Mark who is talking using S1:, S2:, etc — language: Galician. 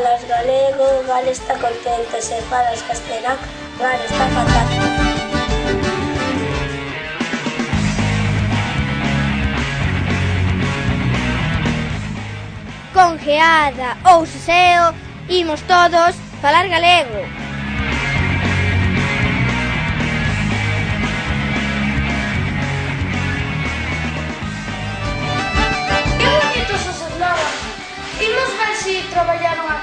S1: falas galego, Gal está contento. Se falas castelán, Gal está fatal.
S2: Con geada ou seseo, imos todos falar galego.
S3: Que bonitos os eslóganos. Imos ver se traballaron